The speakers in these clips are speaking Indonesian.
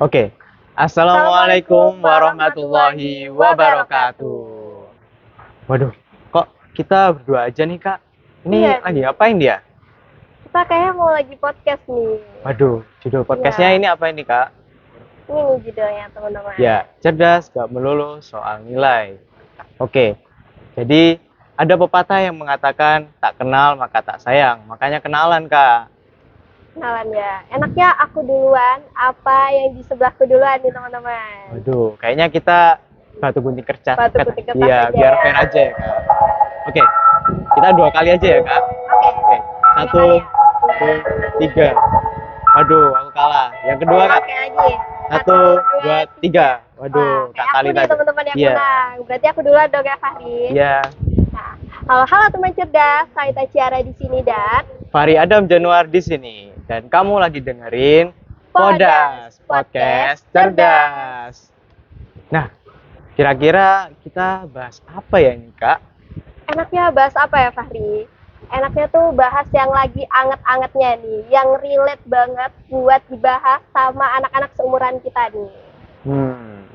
Oke. Assalamualaikum warahmatullahi wabarakatuh. Waduh, kok kita berdua aja nih, Kak? Ini Iya lagi nih, ngapain dia? kita kayaknya mau lagi podcast nih. Waduh, judul podcastnya Ya, ini apa ini, Kak? ini nih judulnya teman-teman. Ya, cerdas gak melulu soal nilai. Oke, jadi ada pepatah yang mengatakan tak kenal maka tak sayang. Makanya kenalan, Kak. Kenalan ya. Enaknya aku duluan, apa yang di sebelahku duluan nih teman-teman. Waduh, kayaknya kita batu gunting kertas. Batu putih kertas Iya, aja biar ya. fair aja ya, Kak. Oke, kita dua kali aja ya, Kak. Oke, Oke, dua satu, kali ya. dua, tiga. Waduh, aku kalah. Yang kedua, Kak. Oke lagi. Satu, dua, tiga. Waduh, Wah, Kak kayak aku Kali nih tadi. teman-teman yang Iya, menang. Berarti aku duluan dong ya Fahri. iya. Nah, halo teman cerdas, saya Ciara di sini dan Fahri Adam Januar di sini. Dan kamu lagi dengerin Podas, podcast cerdas. Nah, kira-kira kita bahas apa ya ini, Kak? enaknya bahas apa ya Fahri? Enaknya tuh bahas yang lagi anget-angetnya nih, yang relate banget buat dibahas sama anak-anak seumuran kita nih.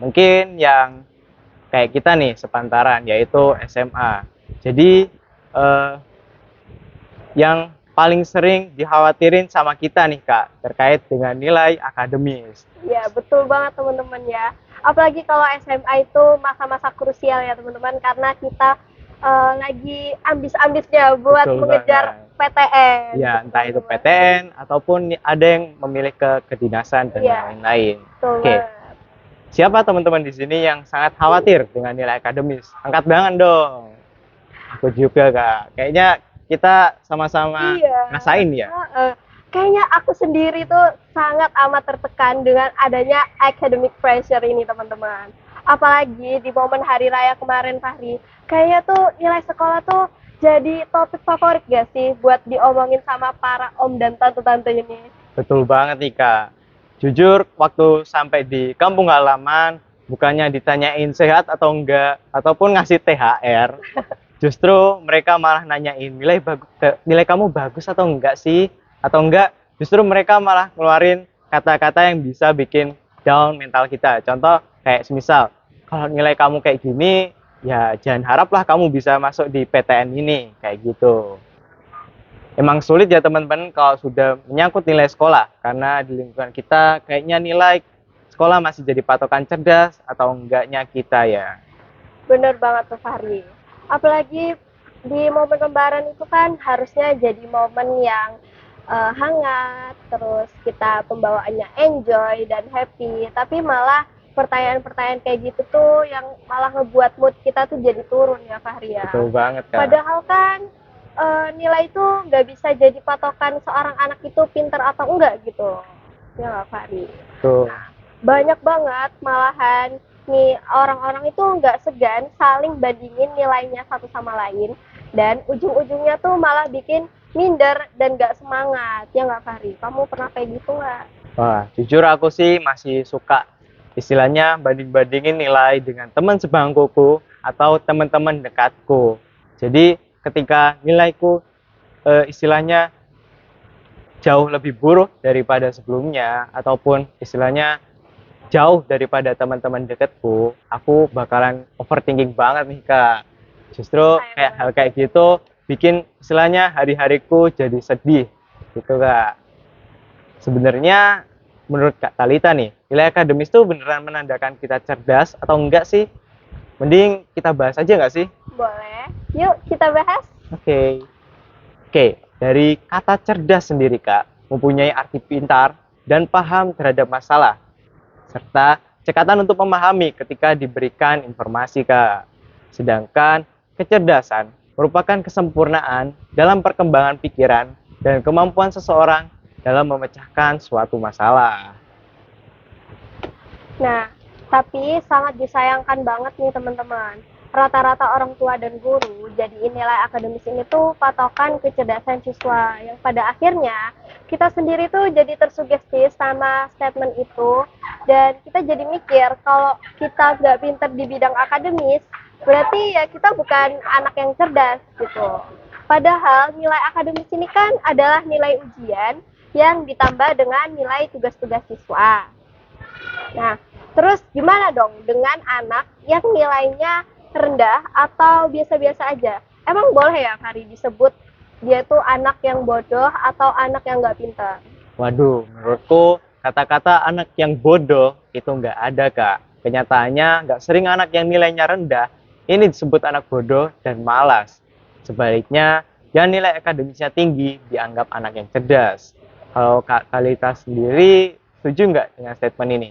Mungkin yang kayak kita nih sepantaran, yaitu SMA. Jadi, yang paling sering dikhawatirin sama kita nih, Kak, terkait dengan nilai akademis. Ya, betul banget teman-teman ya. Apalagi kalau SMA itu masa-masa krusial ya teman-teman, karena kita lagi ambis-ambisnya buat Betul mengejar banget. PTN. Ya, Betul, entah itu teman-teman. PTN ataupun ada yang memilih ke kedinasan dan Iya. lain-lain. Betul Oke, banget. siapa teman-teman di sini yang sangat khawatir dengan nilai akademis? Angkat tangan dong. Aku juga, Kak. Kayaknya kita sama-sama Iya. ngerasain ya. Kayaknya aku sendiri tuh sangat amat tertekan dengan adanya academic pressure ini teman-teman. Apalagi di momen hari raya kemarin Fahri, kayaknya tuh nilai sekolah tuh jadi topik favorit gak sih buat diomongin sama para om dan tante-tante ini? Betul banget nih, Kak. Jujur, waktu sampai di kampung halaman, bukannya ditanyain sehat atau enggak, ataupun ngasih THR, justru mereka malah nanyain nilai kamu bagus atau enggak sih? Atau enggak, justru mereka malah ngeluarin kata-kata yang bisa bikin down mental kita. Contoh, kayak semisal, kalau nilai kamu kayak gini, ya jangan haraplah kamu bisa masuk di PTN ini, kayak gitu. Emang sulit ya teman-teman kalau sudah menyangkut nilai sekolah, karena di lingkungan kita kayaknya nilai sekolah masih jadi patokan cerdas atau enggaknya kita ya. Bener banget tuh Fahri. Apalagi di momen lebaran itu kan harusnya jadi momen yang hangat, terus kita pembawaannya enjoy dan happy. Tapi malah pertanyaan-pertanyaan kayak gitu tuh yang malah ngebuat mood kita tuh jadi turun ya Fahri ya. Betul banget, Kak. Padahal kan nilai itu nggak bisa jadi patokan seorang anak itu pinter atau enggak gitu. Ya nggak Fahri? Tuh. Banyak banget malahan nih orang-orang itu nggak segan saling bandingin nilainya satu sama lain dan ujung-ujungnya tuh malah bikin minder dan nggak semangat ya nggak Fahri? Kamu pernah kayak gitu nggak? Wah, jujur aku sih masih suka istilahnya banding-bandingin nilai dengan teman sebangkuku atau teman-teman dekatku. Jadi ketika nilaiku istilahnya jauh lebih buruk daripada sebelumnya ataupun istilahnya jauh daripada teman-teman dekatku, aku bakalan overthinking banget nih, Kak. Justru kayak hal kayak gitu bikin istilahnya hari-hariku jadi sedih gitu, Kak. Sebenarnya menurut Kak Talita nih, nilai akademis tuh beneran menandakan kita cerdas atau enggak sih? Mending kita bahas aja nggak sih? Boleh. Yuk kita bahas. Oke. Oke, dari kata cerdas sendiri, Kak, mempunyai arti pintar dan paham terhadap masalah, serta cekatan untuk memahami ketika diberikan informasi, Kak. Sedangkan kecerdasan merupakan kesempurnaan dalam perkembangan pikiran dan kemampuan seseorang dalam memecahkan suatu masalah. Nah, tapi sangat disayangkan banget nih teman-teman. Rata-rata orang tua dan guru jadiin nilai akademis ini tuh patokan kecerdasan siswa yang pada akhirnya kita sendiri tuh jadi tersugesti sama statement itu dan kita jadi mikir kalau kita nggak pinter di bidang akademis berarti ya kita bukan anak yang cerdas gitu. Padahal nilai akademis ini kan adalah nilai ujian yang ditambah dengan nilai tugas-tugas siswa. Nah, terus gimana dong dengan anak yang nilainya rendah atau biasa-biasa aja? Emang boleh ya, Kari, disebut dia tuh anak yang bodoh atau anak yang nggak pintar? Waduh, menurutku kata-kata anak yang bodoh itu nggak ada, Kak. Kenyataannya nggak sering anak yang nilainya rendah ini disebut anak bodoh dan malas. Sebaliknya, yang nilai akademisnya tinggi dianggap anak yang cerdas. Kalau Kak Kalita sendiri setuju nggak dengan statement ini?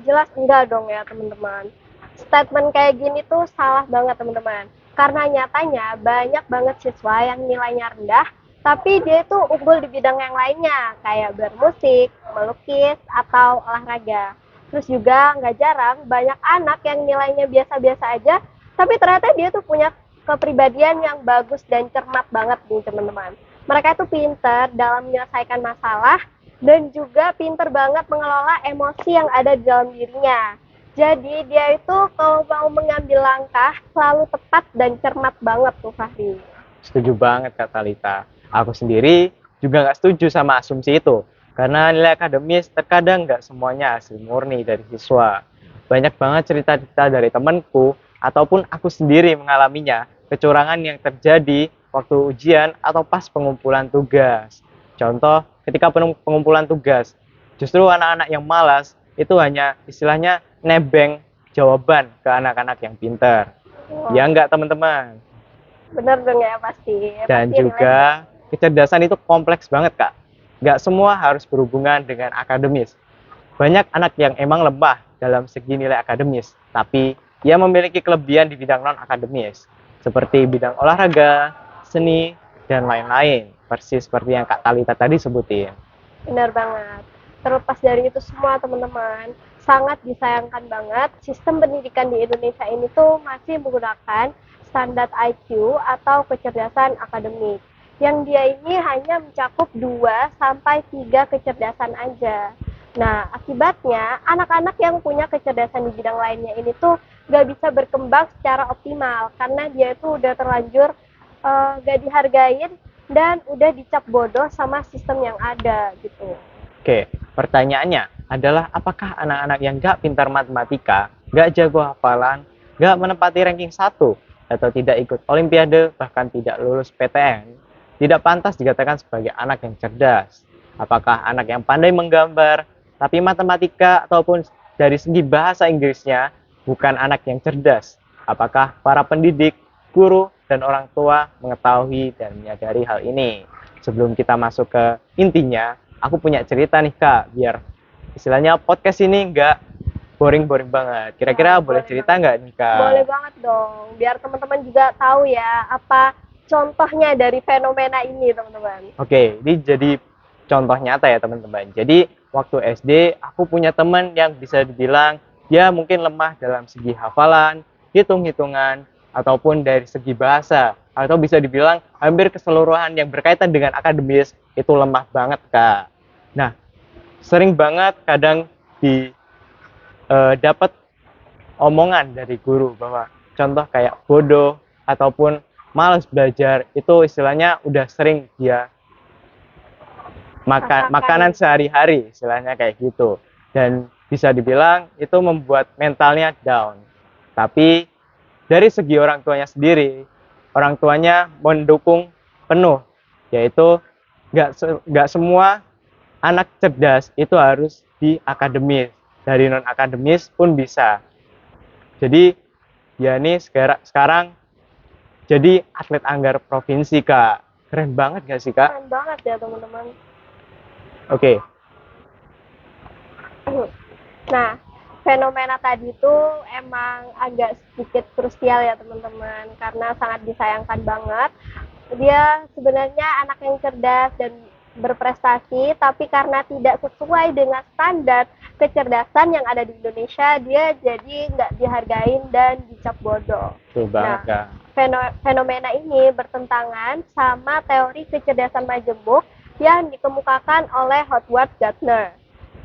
Jelas enggak dong ya teman-teman. Statement kayak gini tuh salah banget teman-teman. Karena nyatanya banyak banget siswa yang nilainya rendah, tapi dia itu unggul di bidang yang lainnya, kayak bermusik, melukis, atau olahraga. Terus juga nggak jarang banyak anak yang nilainya biasa-biasa aja, tapi ternyata dia tuh punya kepribadian yang bagus dan cermat banget nih teman-teman. Mereka itu pintar dalam menyelesaikan masalah, dan juga pinter banget mengelola emosi yang ada di dalam dirinya. Jadi dia itu kalau mau mengambil langkah selalu tepat dan cermat banget tuh Fahri. Setuju banget Kak Talita. Aku sendiri juga nggak setuju sama asumsi itu. Karena nilai akademis terkadang nggak semuanya hasil murni dari siswa. Banyak banget cerita-cerita dari temanku ataupun aku sendiri mengalaminya, kecurangan yang terjadi waktu ujian atau pas pengumpulan tugas. Contoh, ketika pengumpulan tugas, justru anak-anak yang malas itu hanya istilahnya nebeng jawaban ke anak-anak yang pintar. Wah, Ya enggak teman-teman? bener dong ya pasti. Dan Pasti juga kecerdasan itu kompleks banget, Kak. Nggak semua harus berhubungan dengan akademis. Banyak anak yang emang lemah dalam segi nilai akademis, tapi ia memiliki kelebihan di bidang non-akademis, seperti bidang olahraga, seni, dan lain-lain. Persis seperti yang Kak Talita tadi sebutin. benar banget. Terlepas dari itu semua teman-teman, sangat disayangkan banget sistem pendidikan di Indonesia ini tuh masih menggunakan standar IQ atau kecerdasan akademik. Yang dia ini hanya mencakup 2 sampai 3 kecerdasan aja. Nah, akibatnya anak-anak yang punya kecerdasan di bidang lainnya ini tuh gak bisa berkembang secara optimal karena dia itu udah terlanjur gak dihargain dan udah dicap bodoh sama sistem yang ada gitu. Oke, pertanyaannya adalah apakah anak-anak yang nggak pintar matematika, nggak jago hafalan, nggak menempati ranking 1, atau tidak ikut olimpiade, bahkan tidak lulus PTN, tidak pantas dikatakan sebagai anak yang cerdas? Apakah anak yang pandai menggambar, tapi matematika ataupun dari segi bahasa Inggrisnya bukan anak yang cerdas? Apakah para pendidik, guru, dan orang tua mengetahui dan menyadari hal ini? Sebelum kita masuk ke intinya, aku punya cerita nih Kak, biar istilahnya podcast ini nggak boring-boring banget. Kira-kira boleh Boleh cerita banget. nggak nih Kak? Boleh banget dong, biar teman-teman juga tahu ya apa contohnya dari fenomena ini teman-teman. Oke, ini jadi contoh nyata ya teman-teman. Jadi waktu SD aku punya teman yang bisa dibilang dia mungkin lemah dalam segi hafalan, hitung-hitungan, ataupun dari segi bahasa. Atau bisa dibilang hampir keseluruhan yang berkaitan dengan akademis itu lemah banget Kak. Nah, sering banget kadang dapat omongan dari guru bahwa contoh kayak bodoh ataupun malas belajar itu istilahnya udah sering dia makanan sehari-hari istilahnya kayak gitu, dan bisa dibilang itu membuat mentalnya down. Tapi dari segi orang tuanya sendiri, orang tuanya mendukung penuh, yaitu nggak semua anak cerdas itu harus di akademis, dari non akademis pun bisa. Jadi dia nih sekarang jadi atlet anggar provinsi Kak. Keren banget gak sih Kak? Keren banget ya teman-teman. Oke. Nah, fenomena tadi itu emang agak sedikit krusial ya teman-teman, karena sangat disayangkan banget. Dia sebenarnya anak yang cerdas dan berprestasi, tapi karena tidak sesuai dengan standar kecerdasan yang ada di Indonesia, dia jadi nggak dihargain dan dicap bodoh. Betul banget Kak. Fenomena ini bertentangan sama teori kecerdasan majemuk yang dikemukakan oleh Howard Gardner.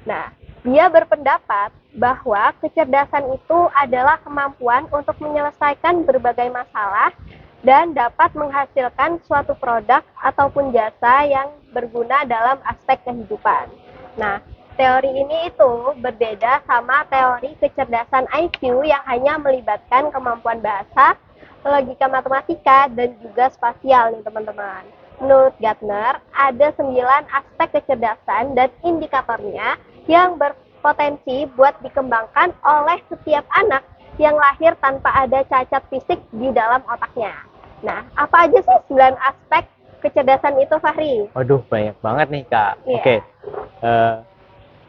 Nah, dia berpendapat bahwa kecerdasan itu adalah kemampuan untuk menyelesaikan berbagai masalah dan dapat menghasilkan suatu produk ataupun jasa yang berguna dalam aspek kehidupan. Nah, Teori ini itu berbeda sama teori kecerdasan IQ yang hanya melibatkan kemampuan bahasa, logika matematika, dan juga spasial nih teman-teman. Menurut Gartner, ada 9 aspek kecerdasan dan indikatornya yang berpotensi buat dikembangkan oleh setiap anak yang lahir tanpa ada cacat fisik di dalam otaknya. Nah, apa aja sih 9 aspek kecerdasan itu, Fahri? Waduh, banyak banget nih, Kak. Iya. Oke,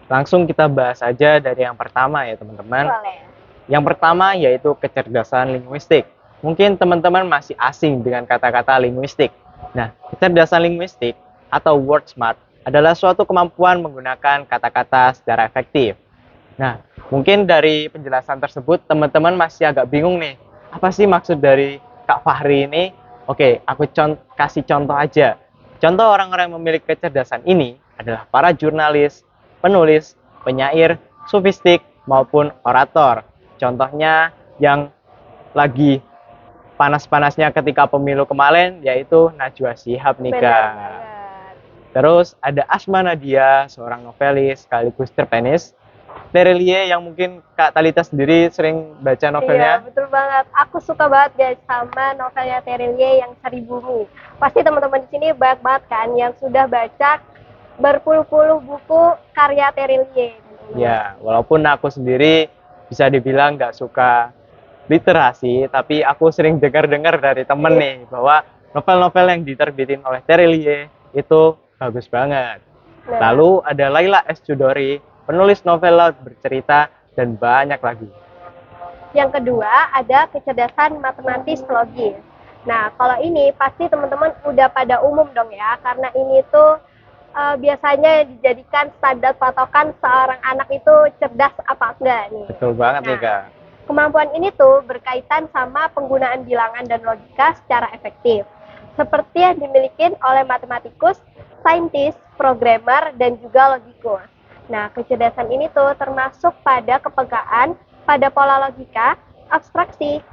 langsung kita bahas aja dari yang pertama ya, teman-teman. Boleh. Yang pertama yaitu kecerdasan linguistik. Mungkin teman-teman masih asing dengan kata-kata linguistik. Nah, kecerdasan linguistik atau word smart adalah suatu kemampuan menggunakan kata-kata secara efektif. Nah, mungkin dari penjelasan tersebut teman-teman masih agak bingung nih. Apa sih maksud dari Kak Fahri ini? Oke, aku kasih contoh aja. Contoh orang-orang yang memiliki kecerdasan ini adalah para jurnalis, penulis, penyair, sofistik, maupun orator. Contohnya yang lagi panas-panasnya ketika pemilu kemarin yaitu Najwa Shihab nih, Benar Kak. banget. Terus ada Asma Nadia, seorang novelis sekaligus cerpenis. Terelie yang mungkin Kak Talita sendiri sering baca Iya, novelnya. betul banget. Aku suka banget guys sama novelnya Terelie yang Seri Bumi. Pasti teman-teman di sini banyak banget kan yang sudah baca berpuluh-puluh buku karya Terelie. Ya, walaupun aku sendiri bisa dibilang nggak suka literasi, tapi aku sering dengar-dengar dari temen nih bahwa novel-novel yang diterbitin oleh Terelie itu bagus banget. Nah, Lalu ada Laila S. Chudori, penulis novel bercerita, dan banyak lagi. yang kedua ada kecerdasan matematis logis. Nah, kalau ini pasti teman-teman udah pada umum dong ya, karena ini tuh biasanya dijadikan standar patokan seorang anak itu cerdas apa enggak nih. Betul banget nih, Nah, Kak. kemampuan ini tuh berkaitan sama penggunaan bilangan dan logika secara efektif. Seperti yang dimiliki oleh matematikus, saintis, programmer, dan juga logikus. Nah, kecerdasan ini tuh termasuk pada kepekaan, pada pola logika, abstraksi,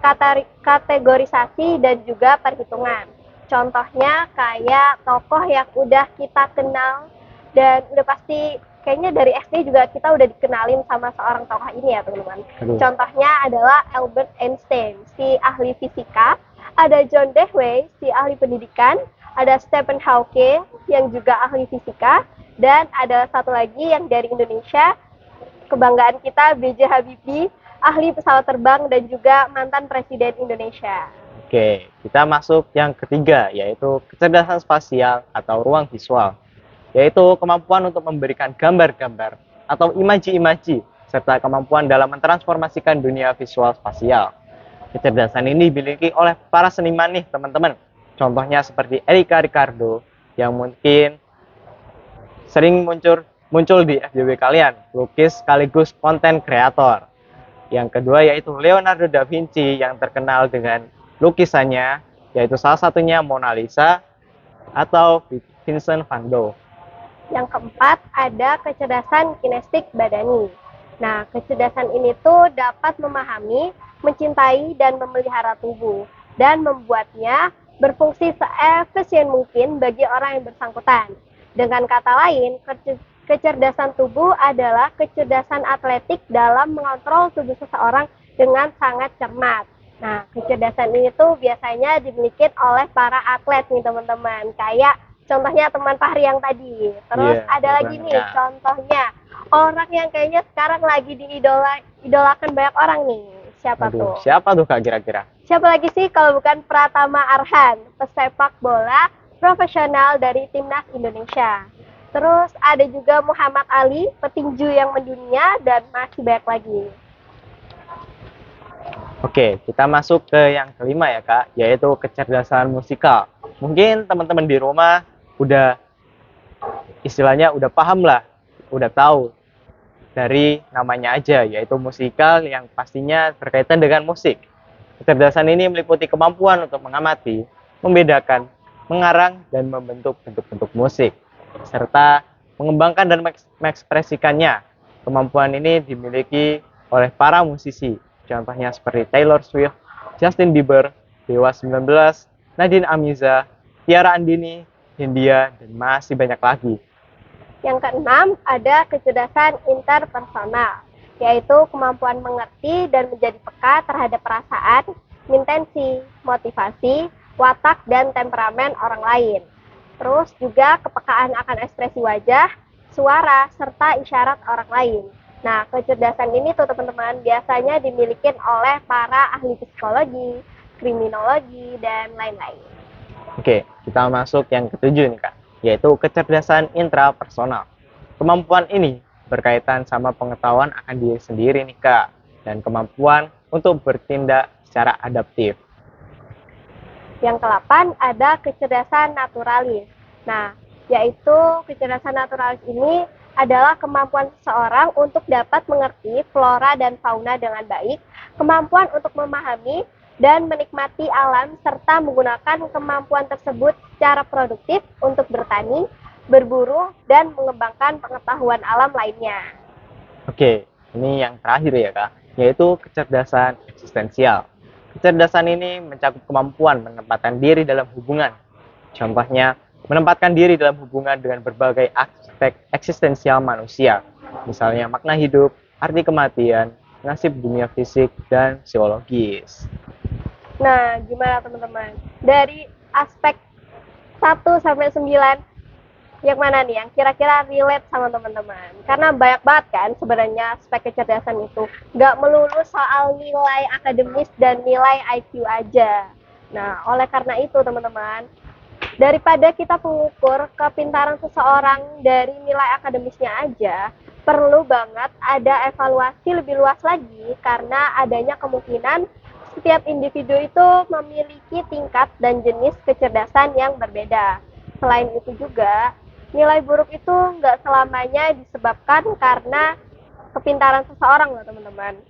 kategorisasi, dan juga perhitungan. Contohnya kayak tokoh yang udah kita kenal dan udah pasti kayaknya dari SD juga kita udah dikenalin sama seorang tokoh ini ya teman-teman. Aduh. Contohnya adalah Albert Einstein, si ahli fisika, ada John Dewey, si ahli pendidikan, ada Stephen Hawking yang juga ahli fisika, dan ada satu lagi yang dari Indonesia, kebanggaan kita B.J. Habibie, ahli pesawat terbang dan juga mantan presiden Indonesia. Oke, kita masuk yang ketiga, yaitu kecerdasan spasial atau ruang visual, yaitu kemampuan untuk memberikan gambar-gambar atau imaji-imaji, serta kemampuan dalam mentransformasikan dunia visual spasial. Kecerdasan ini dimiliki oleh para seniman nih, teman-teman. Contohnya seperti Erika Ricardo, yang mungkin sering muncul di FYP kalian, lukis sekaligus konten kreator. Yang kedua yaitu Leonardo da Vinci yang terkenal dengan lukisannya, yaitu salah satunya Mona Lisa atau Vincent van Gogh. Yang keempat ada kecerdasan kinestik badani. Nah, kecerdasan ini tuh dapat memahami, mencintai, dan memelihara tubuh, dan membuatnya berfungsi seefisien mungkin bagi orang yang bersangkutan. Dengan kata lain, kecerdasan tubuh adalah kecerdasan atletik dalam mengontrol tubuh seseorang dengan sangat cermat. Nah, kecerdasan ini tuh biasanya dimiliki oleh para atlet nih teman-teman. Kayak contohnya teman Fahri yang tadi. Terus Iya, ada lagi betul nih banget. contohnya orang yang kayaknya sekarang lagi diidolakan banyak orang nih. Siapa tuh? Siapa tuh Kak kira-kira? Siapa lagi sih kalau bukan Pratama Arhan, pesepak bola profesional dari timnas Indonesia. Terus ada juga Muhammad Ali, petinju yang mendunia, dan masih banyak lagi. Oke, kita masuk ke yang kelima ya Kak, yaitu kecerdasan musikal. Mungkin teman-teman di rumah udah istilahnya udah paham lah, udah tahu dari namanya aja, yaitu musikal yang pastinya berkaitan dengan musik. Kecerdasan ini meliputi kemampuan untuk mengamati, membedakan, mengarang, dan membentuk bentuk-bentuk musik, serta mengembangkan dan mengekspresikannya. Kemampuan ini dimiliki oleh para musisi, contohnya seperti Taylor Swift, Justin Bieber, Dewa 19, Nadine Amiza, Tiara Andini, Hindia, dan masih banyak lagi. Yang keenam, ada kecerdasan interpersonal, yaitu kemampuan mengerti dan menjadi peka terhadap perasaan, intensi, motivasi, watak, dan temperamen orang lain. Terus juga kepekaan akan ekspresi wajah, suara, serta isyarat orang lain. Nah, kecerdasan ini tuh teman-teman biasanya dimiliki oleh para ahli psikologi, kriminologi, dan lain-lain. Oke, kita masuk yang ketujuh nih Kak, yaitu kecerdasan intrapersonal. Kemampuan ini berkaitan sama pengetahuan akan diri sendiri nih Kak, dan kemampuan untuk bertindak secara adaptif. Yang ke-8 ada kecerdasan naturalis. Nah, yaitu kecerdasan naturalis ini adalah kemampuan seseorang untuk dapat mengerti flora dan fauna dengan baik, kemampuan untuk memahami dan menikmati alam, serta menggunakan kemampuan tersebut secara produktif untuk bertani, berburu, dan mengembangkan pengetahuan alam lainnya. Oke, ini yang terakhir ya Kak, yaitu kecerdasan eksistensial. Kecerdasan ini mencakup kemampuan menempatkan diri dalam hubungan. Contohnya, menempatkan diri dalam hubungan dengan berbagai aspek eksistensial manusia, misalnya makna hidup, arti kematian, nasib dunia fisik, dan psikologis. Nah, gimana teman-teman? Dari aspek 1 sampai 9, yang mana nih yang kira-kira relate sama teman-teman? Karena banyak banget kan sebenarnya aspek kecerdasan itu. Nggak melulu soal nilai akademis dan nilai IQ aja. Nah, oleh karena itu teman-teman, daripada kita mengukur kepintaran seseorang dari nilai akademisnya aja, perlu banget ada evaluasi lebih luas lagi karena adanya kemungkinan setiap individu itu memiliki tingkat dan jenis kecerdasan yang berbeda. Selain itu juga, nilai buruk itu nggak selamanya disebabkan karena kepintaran seseorang loh teman-teman.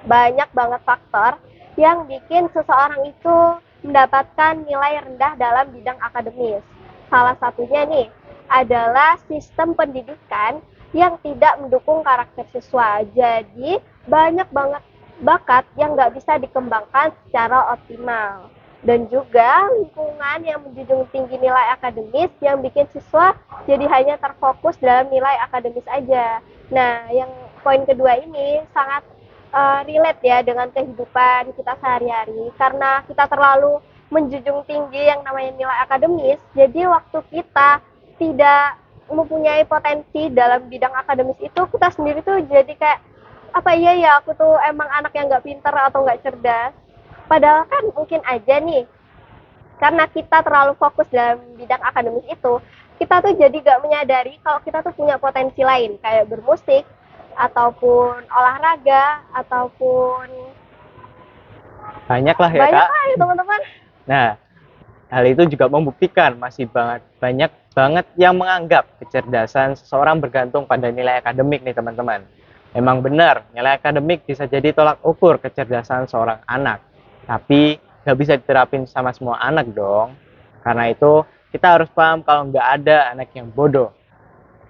Banyak banget faktor yang bikin seseorang itu mendapatkan nilai rendah dalam bidang akademis. Salah satunya nih adalah sistem pendidikan yang tidak mendukung karakter siswa. Jadi banyak banget bakat yang nggak bisa dikembangkan secara optimal. Dan juga lingkungan yang menjunjung tinggi nilai akademis yang bikin siswa jadi hanya terfokus dalam nilai akademis aja. Nah, yang poin kedua ini sangat relate ya dengan kehidupan kita sehari-hari karena kita terlalu menjunjung tinggi yang namanya nilai akademis, jadi waktu kita tidak mempunyai potensi dalam bidang akademis itu, kita sendiri tuh jadi kayak apa iya ya aku tuh emang anak yang nggak pinter atau nggak cerdas. Padahal kan mungkin aja nih, karena kita terlalu fokus dalam bidang akademis itu, kita tuh jadi gak menyadari kalau kita tuh punya potensi lain, kayak bermusik, ataupun olahraga, ataupun Banyak lah ya banyak Kak. lah ya teman-teman. Nah, hal itu juga membuktikan masih banyak banget yang menganggap kecerdasan seseorang bergantung pada nilai akademik nih teman-teman. Emang benar, nilai akademik bisa jadi tolak ukur kecerdasan seorang anak. Tapi nggak bisa diterapin sama semua anak dong. Karena itu kita harus paham kalau nggak ada anak yang bodoh.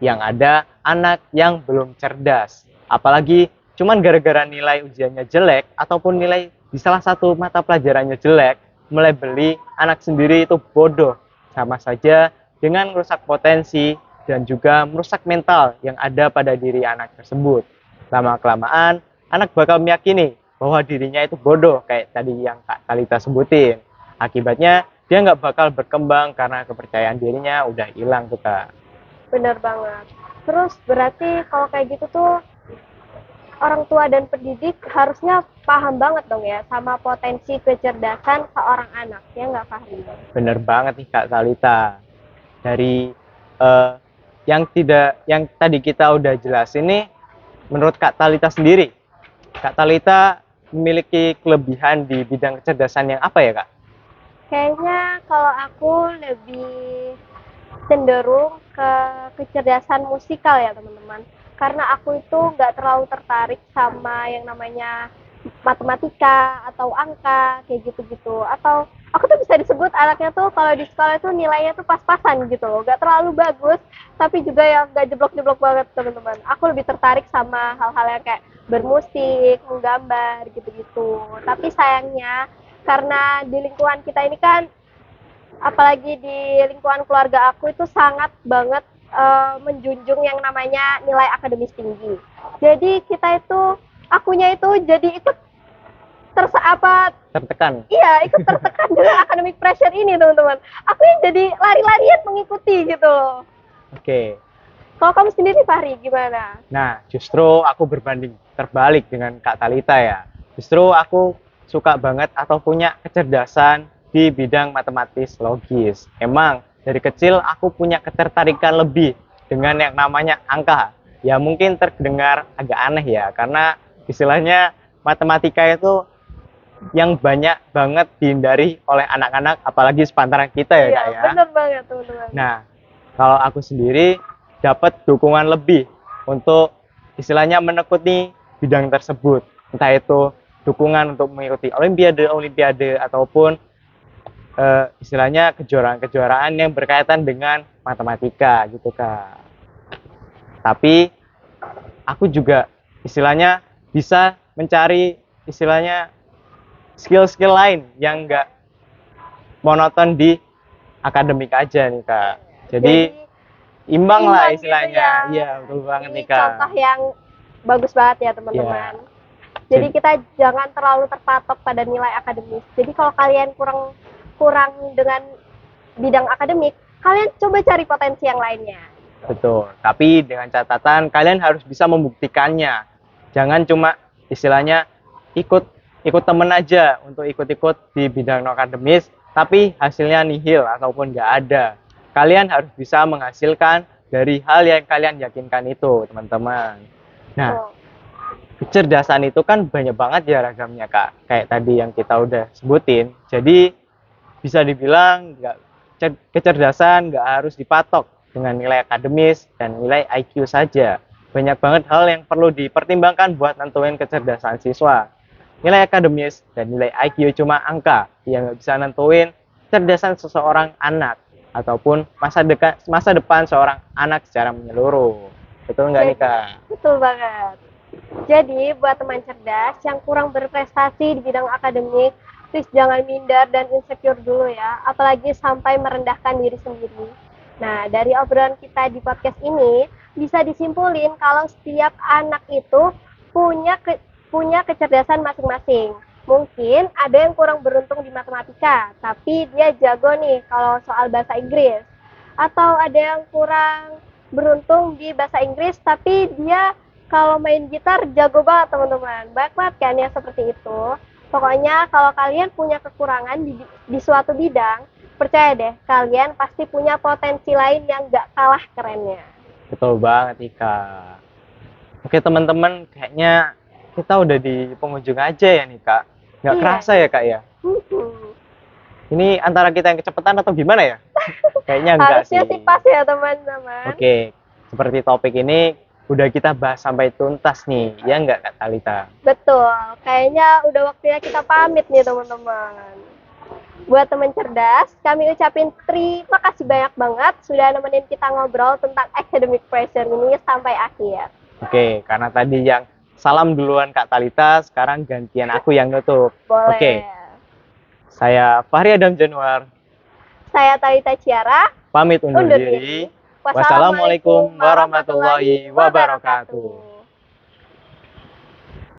Yang ada anak yang belum cerdas. Apalagi cuman gara-gara nilai ujiannya jelek ataupun nilai di salah satu mata pelajarannya jelek, mulai beli anak sendiri itu bodoh. Sama saja dengan merusak potensi dan juga merusak mental yang ada pada diri anak tersebut. Lama-kelamaan, anak bakal meyakini bahwa dirinya itu bodoh, kayak tadi yang Kak Talita sebutin. Akibatnya, dia nggak bakal berkembang karena kepercayaan dirinya udah hilang tuh Kak. Bener banget. Terus berarti kalau kayak gitu tuh orang tua dan pendidik harusnya paham banget dong ya sama potensi kecerdasan seorang anak, ya nggak Fahri? Bener banget nih Kak Talita. Dari yang tadi kita udah jelasin nih, menurut Kak Talita sendiri, Kak Talita memiliki kelebihan di bidang kecerdasan yang apa ya Kak? Kayaknya kalau aku lebih cenderung ke kecerdasan musikal ya teman-teman. Karena aku itu nggak terlalu tertarik sama yang namanya matematika atau angka kayak gitu-gitu. Atau aku tuh bisa disebut anaknya tuh kalau di sekolah itu nilainya tuh pas-pasan gitu loh. Nggak terlalu bagus, tapi juga yang nggak jeblok-jeblok banget teman-teman. Aku lebih tertarik sama hal-hal yang kayak bermusik, menggambar gitu-gitu. Tapi sayangnya karena di lingkungan kita ini kan, apalagi di lingkungan keluarga aku itu sangat banget menjunjung yang namanya nilai akademis tinggi. Jadi kita itu, akunya itu jadi ikut Tertekan. iya, ikut tertekan dengan academic pressure ini teman-teman. Aku yang jadi lari-larian mengikuti gitu. Oke. Kalau kamu sendiri Fahri gimana? Nah, justru aku berbanding terbalik dengan Kak Talita ya. Justru aku suka banget atau punya kecerdasan di bidang matematis logis. Emang dari kecil aku punya ketertarikan lebih dengan yang namanya angka. Ya mungkin terdengar agak aneh ya, karena istilahnya matematika itu yang banyak banget dihindari oleh anak-anak, apalagi sepantaran kita ya Iya, Kak ya. bener banget teman-teman. Nah, kalau aku sendiri dapat dukungan lebih untuk istilahnya menekuni bidang tersebut. Entah itu dukungan untuk mengikuti olimpiade ataupun istilahnya kejuaraan-kejuaraan yang berkaitan dengan matematika gitu Kak. Tapi aku juga istilahnya bisa mencari istilahnya skill-skill lain yang enggak monoton di akademik aja nih Kak. Jadi imbang lah imbang gitu istilahnya. ya. Iya, betul banget Ini nih Kak. contoh yang bagus banget ya teman-teman. Jadi kita jangan terlalu terpatok pada nilai akademis. Jadi kalau kalian kurang dengan bidang akademik, kalian coba cari potensi yang lainnya. Betul. Tapi dengan catatan kalian harus bisa membuktikannya. Jangan cuma istilahnya ikut temen aja untuk ikut-ikut di bidang non akademis, tapi hasilnya nihil ataupun nggak ada. Kalian harus bisa menghasilkan dari hal yang kalian yakinkan itu, teman-teman. Nah, kecerdasan itu kan banyak banget ya ragamnya Kak. Kayak tadi yang kita udah sebutin. Jadi bisa dibilang kecerdasan nggak harus dipatok dengan nilai akademis dan nilai IQ saja. Banyak banget hal yang perlu dipertimbangkan buat nentuin kecerdasan siswa. Nilai akademis dan nilai IQ cuma angka yang nggak bisa nentuin kecerdasan seseorang anak ataupun masa depan seorang anak secara menyeluruh. Betul nggak nih Kak? Betul banget. Jadi buat teman cerdas yang kurang berprestasi di bidang akademik, please jangan minder dan insecure dulu ya, apalagi sampai merendahkan diri sendiri. Nah, dari obrolan kita di podcast ini, bisa disimpulin kalau setiap anak itu punya kecerdasan masing-masing. Mungkin ada yang kurang beruntung di matematika, tapi dia jago nih kalau soal bahasa Inggris. Atau ada yang kurang beruntung di bahasa Inggris, tapi dia kalau main gitar jago banget teman-teman. Banyak banget kan yang seperti itu. Pokoknya kalau kalian punya kekurangan di suatu bidang, percaya deh, kalian pasti punya potensi lain yang gak kalah kerennya. Betul banget Ika. Oke teman-teman, kayaknya kita udah di penghujung aja ya nih Kak. Nggak kerasa ya Kak ya? Ini antara kita yang kecepatan atau gimana ya? Kayaknya enggak sih. Harusnya sih pas ya teman-teman. Oke, seperti topik ini udah kita bahas sampai tuntas nih, ya enggak Kak Talita? Betul, kayaknya udah waktunya kita pamit nih teman-teman. Buat teman cerdas, kami ucapin terima kasih banyak banget sudah nemenin kita ngobrol tentang academic pressure ini sampai akhir. Oke, karena tadi yang salam duluan Kak Talita, sekarang gantian aku yang nutup. Boleh. Oke. Saya Fahri Adam Januar. Saya Talita Ciara. Pamit undur diri. Wassalamualaikum warahmatullahi wabarakatuh.